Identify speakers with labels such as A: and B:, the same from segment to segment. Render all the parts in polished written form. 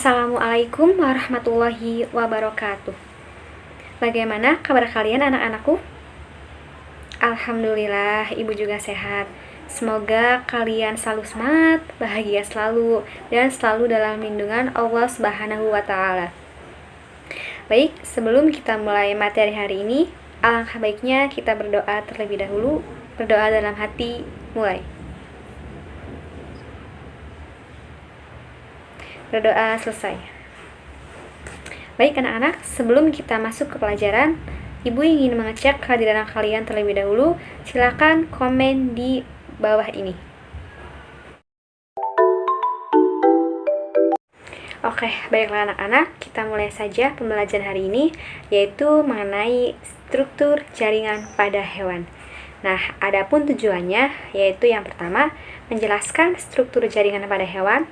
A: Assalamualaikum warahmatullahi wabarakatuh. Bagaimana kabar kalian anak-anakku? Alhamdulillah, ibu juga sehat. Semoga kalian selalu semangat, bahagia selalu, dan selalu dalam lindungan Allah Subhanahu wa Ta'ala. Baik, sebelum kita mulai materi hari ini, alangkah baiknya kita berdoa terlebih dahulu. Berdoa dalam hati, mulai. Berdoa selesai. Baik anak-anak, sebelum kita masuk ke pelajaran, ibu ingin mengecek kehadiran kalian terlebih dahulu. Silakan komen di bawah ini. Oke, baiklah anak-anak, kita mulai saja pembelajaran hari ini, yaitu mengenai struktur jaringan pada hewan. Nah, adapun tujuannya, yaitu yang pertama, menjelaskan struktur jaringan pada hewan.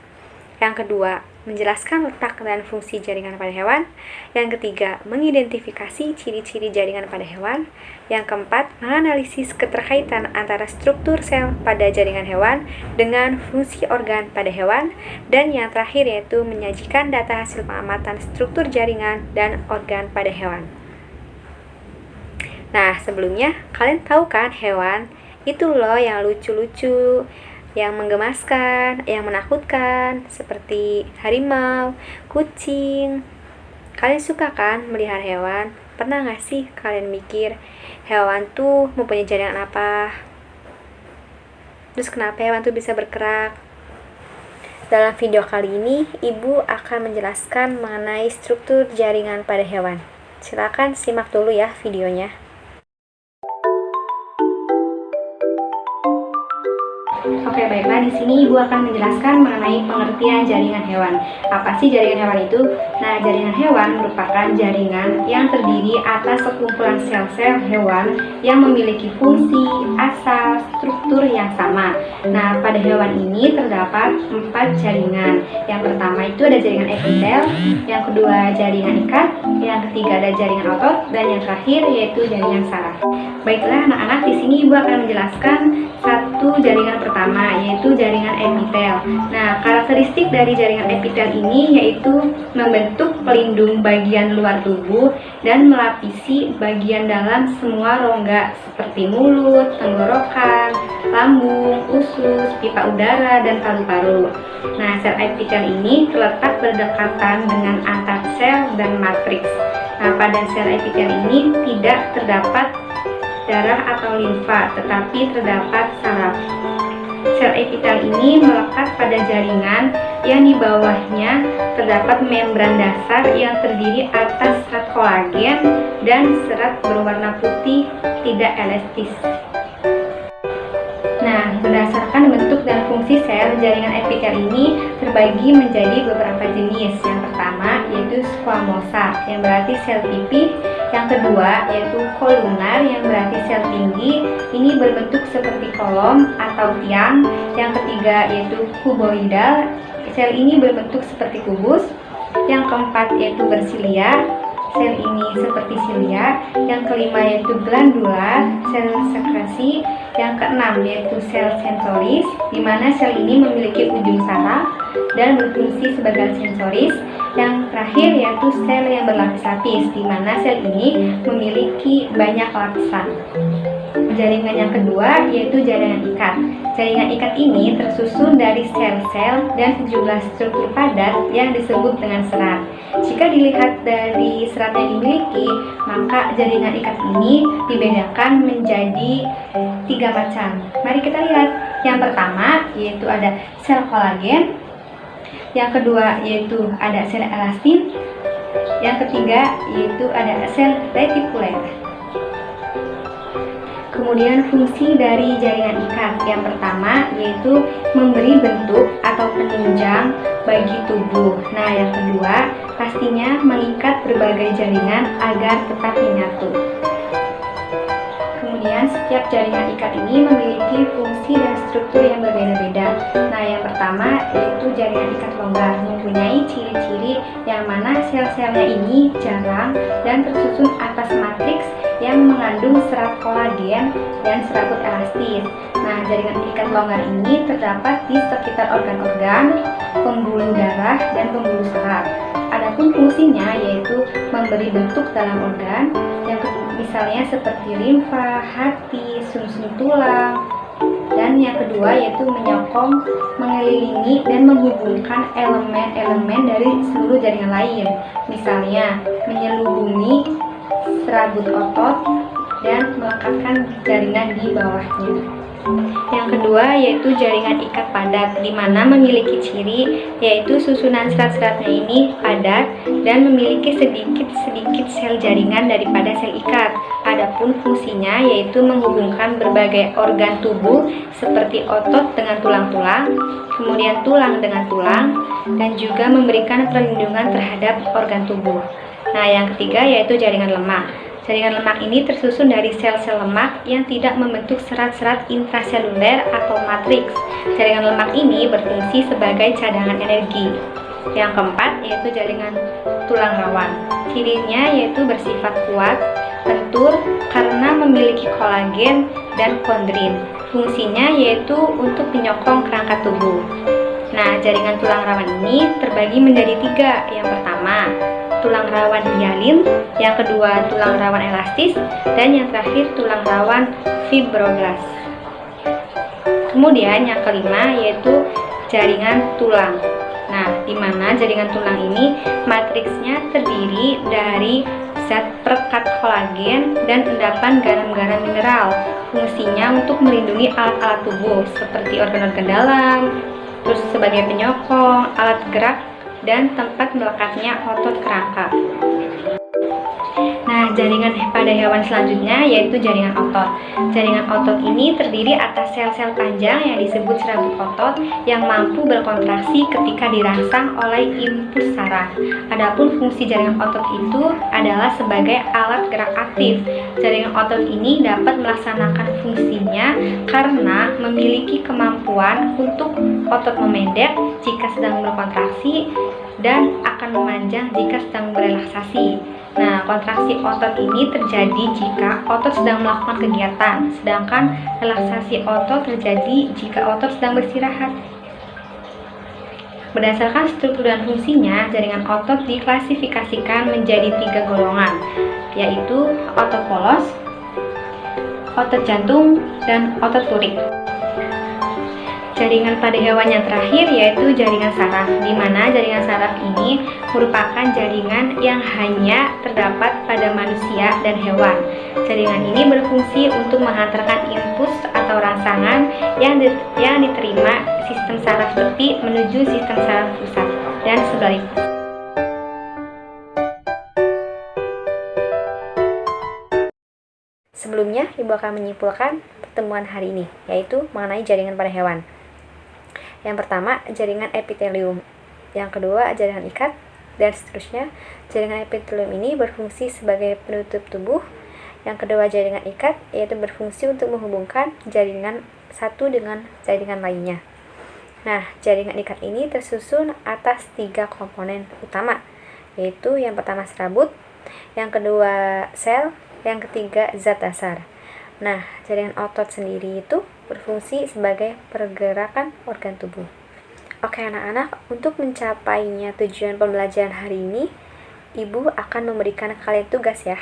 A: Yang kedua, menjelaskan letak dan fungsi jaringan pada hewan. Yang ketiga, mengidentifikasi ciri-ciri jaringan pada hewan. Yang keempat, menganalisis keterkaitan antara struktur sel pada jaringan hewan dengan fungsi organ pada hewan. Dan yang terakhir yaitu menyajikan data hasil pengamatan struktur jaringan dan organ pada hewan. Nah, sebelumnya kalian tahu kan hewan itu loh yang lucu-lucu, yang menggemaskan, yang menakutkan, seperti harimau, kucing. Kalian suka kan melihara hewan? Pernah gak sih kalian mikir hewan tuh mempunyai jaringan apa? Terus kenapa hewan tuh bisa bergerak? Dalam video kali ini, ibu akan menjelaskan mengenai struktur jaringan pada hewan. Silakan simak dulu ya videonya. Oke, baiklah, di sini ibu akan menjelaskan mengenai pengertian jaringan hewan. Apa sih jaringan hewan itu? Nah, jaringan hewan merupakan jaringan yang terdiri atas sekumpulan sel-sel hewan yang memiliki fungsi, asal, struktur yang sama. Nah, pada hewan ini terdapat 4 jaringan. Yang pertama itu ada jaringan epitel, yang kedua jaringan ikat, yang ketiga ada jaringan otot, dan yang terakhir yaitu jaringan saraf. Baiklah anak-anak, di sini ibu akan menjelaskan satu jaringan pertama, yaitu jaringan epitel. Nah, karakteristik dari jaringan epitel ini yaitu membentuk pelindung bagian luar tubuh dan melapisi bagian dalam semua rongga seperti mulut, tenggorokan, lambung, usus, pipa udara, dan paru-paru. Nah, sel epitel ini terletak berdekatan dengan antar sel dan matriks. Nah, pada sel epitel ini tidak terdapat darah atau limfa, tetapi terdapat saraf. Sel epitel ini melekat pada jaringan yang di bawahnya terdapat membran dasar yang terdiri atas serat kolagen dan serat berwarna putih tidak elastis. Nah, berdasarkan bentuk dan fungsi sel, jaringan epitel ini terbagi menjadi beberapa jenis. Yang pertama yaitu squamosa, yang berarti sel pipih. Yang kedua yaitu kolunar, yang berarti sel tinggi, ini berbentuk seperti kolom atau tiang. Yang ketiga yaitu kuboidal, sel ini berbentuk seperti kubus. Yang keempat yaitu bersilia, sel ini seperti silia. Yang kelima yaitu glandular, sel sekresi. Yang keenam yaitu sel sensoris, di mana sel ini memiliki ujung saraf dan berfungsi sebagai sensoris. Yang terakhir yaitu sel yang berlapis-lapis, di mana sel ini memiliki banyak lapisan. Jaringan yang kedua yaitu jaringan ikat. Jaringan ikat ini tersusun dari sel-sel dan sejumlah struktur padat yang disebut dengan serat. Jika dilihat dari serat yang dimiliki, maka jaringan ikat ini dibedakan menjadi 3 macam. Mari kita lihat. Yang pertama yaitu ada sel kolagen. Yang kedua yaitu ada sel elastin. Yang ketiga yaitu ada sel retikuler. Kemudian fungsi dari jaringan ikat. Yang pertama yaitu memberi bentuk atau penunjang bagi tubuh. Nah, yang kedua pastinya mengikat berbagai jaringan agar tetap menyatu. Kemudian setiap jaringan ikat ini memiliki fungsi dan struktur yang berbeda-beda. Nah, yang pertama yaitu jaringan ikat longgar, mempunyai ciri-ciri yang mana sel-selnya ini jarang dan tersusun atas matriks yang mengandung serat kolagen dan serabut elastis. Nah, jaringan ikat longgar ini terdapat di sekitar organ-organ, pembuluh darah, dan pembuluh saraf. Adapun fungsinya yaitu memberi bentuk dalam organ, yang misalnya seperti limfa, hati, sumsum tulang, dan yang kedua yaitu menyokong, mengelilingi, dan menghubungkan elemen-elemen dari seluruh jaringan lain, misalnya menyelubungi serabut otot dan melekatkan jaringan di bawahnya. Yang kedua yaitu jaringan ikat padat, di mana memiliki ciri yaitu susunan serat-seratnya ini padat dan memiliki sedikit sel jaringan daripada sel ikat. Adapun fungsinya yaitu menghubungkan berbagai organ tubuh seperti otot dengan tulang-tulang, kemudian tulang dengan tulang, dan juga memberikan perlindungan terhadap organ tubuh. Nah, yang ketiga yaitu jaringan lemak. Jaringan lemak ini tersusun dari sel-sel lemak yang tidak membentuk serat-serat intraseluler atau matriks. Jaringan lemak ini berfungsi sebagai cadangan energi. Yang keempat yaitu jaringan tulang rawan. Cirinya yaitu bersifat kuat, lentur karena memiliki kolagen dan kondrin. Fungsinya yaitu untuk menyokong kerangka tubuh. Nah, jaringan tulang rawan ini terbagi menjadi 3. Yang pertama, tulang rawan hialin, yang kedua tulang rawan elastis, dan yang terakhir tulang rawan fibroblast. Kemudian yang kelima yaitu jaringan tulang. Nah, di mana jaringan tulang ini matriksnya terdiri dari zat perekat kolagen dan endapan garam-garam mineral. Fungsinya untuk melindungi alat-alat tubuh seperti organ-organ dalam, terus sebagai penyokong, alat gerak, dan tempat melekatnya otot kerangka. Nah, jaringan pada hewan selanjutnya yaitu jaringan otot. Jaringan otot ini terdiri atas sel-sel panjang yang disebut serabut otot yang mampu berkontraksi ketika dirangsang oleh impuls saraf. Adapun fungsi jaringan otot itu adalah sebagai alat gerak aktif. Jaringan otot ini dapat melaksanakan fungsinya karena memiliki kemampuan untuk otot memendek jika sedang berkontraksi dan akan memanjang jika sedang berelaksasi. Nah, kontraksi otot ini terjadi jika otot sedang melakukan kegiatan, sedangkan relaksasi otot terjadi jika otot sedang beristirahat. Berdasarkan struktur dan fungsinya, jaringan otot diklasifikasikan menjadi 3 golongan, yaitu otot polos, otot jantung, dan otot lurik. Jaringan pada hewan yang terakhir yaitu jaringan saraf, di mana jaringan saraf ini merupakan jaringan yang hanya terdapat pada manusia dan hewan. Jaringan ini berfungsi untuk menghantarkan impuls atau rangsangan yang diterima sistem saraf tepi menuju sistem saraf pusat dan sebaliknya. Sebelumnya, Ibu akan menyimpulkan pertemuan hari ini, yaitu mengenai jaringan pada hewan. Yang pertama, jaringan epitelium. Yang kedua, jaringan ikat, dan seterusnya. Jaringan epitelium ini berfungsi sebagai penutup tubuh. Yang kedua, jaringan ikat, yaitu berfungsi untuk menghubungkan jaringan satu dengan jaringan lainnya. Nah, jaringan ikat ini tersusun atas 3 komponen utama, yaitu yang pertama serabut, yang kedua sel, yang ketiga zat dasar. Nah, jaringan otot sendiri itu berfungsi sebagai pergerakan organ tubuh. Oke anak-anak, untuk mencapainya tujuan pembelajaran hari ini, Ibu akan memberikan kalian tugas ya.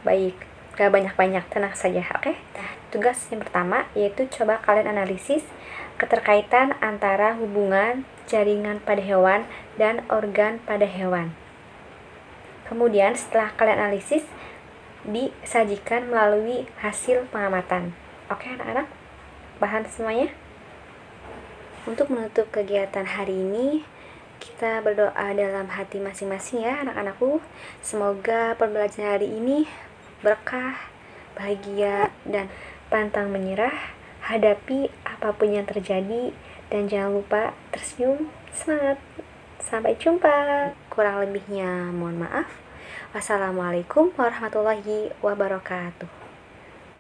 A: Baik, gak banyak-banyak, tenang saja, oke? Nah, tugas yang pertama yaitu coba kalian analisis keterkaitan antara hubungan jaringan pada hewan dan organ pada hewan. Kemudian setelah kalian analisis, disajikan melalui hasil pengamatan. Oke anak-anak, paham semuanya? Untuk menutup kegiatan hari ini, kita berdoa dalam hati masing-masing ya anak-anakku. Semoga pembelajaran hari ini berkah, bahagia, dan pantang menyerah. Hadapi apapun yang terjadi dan jangan lupa tersenyum, semangat. Sampai jumpa. Kurang lebihnya mohon maaf. Wassalamualaikum warahmatullahi wabarakatuh.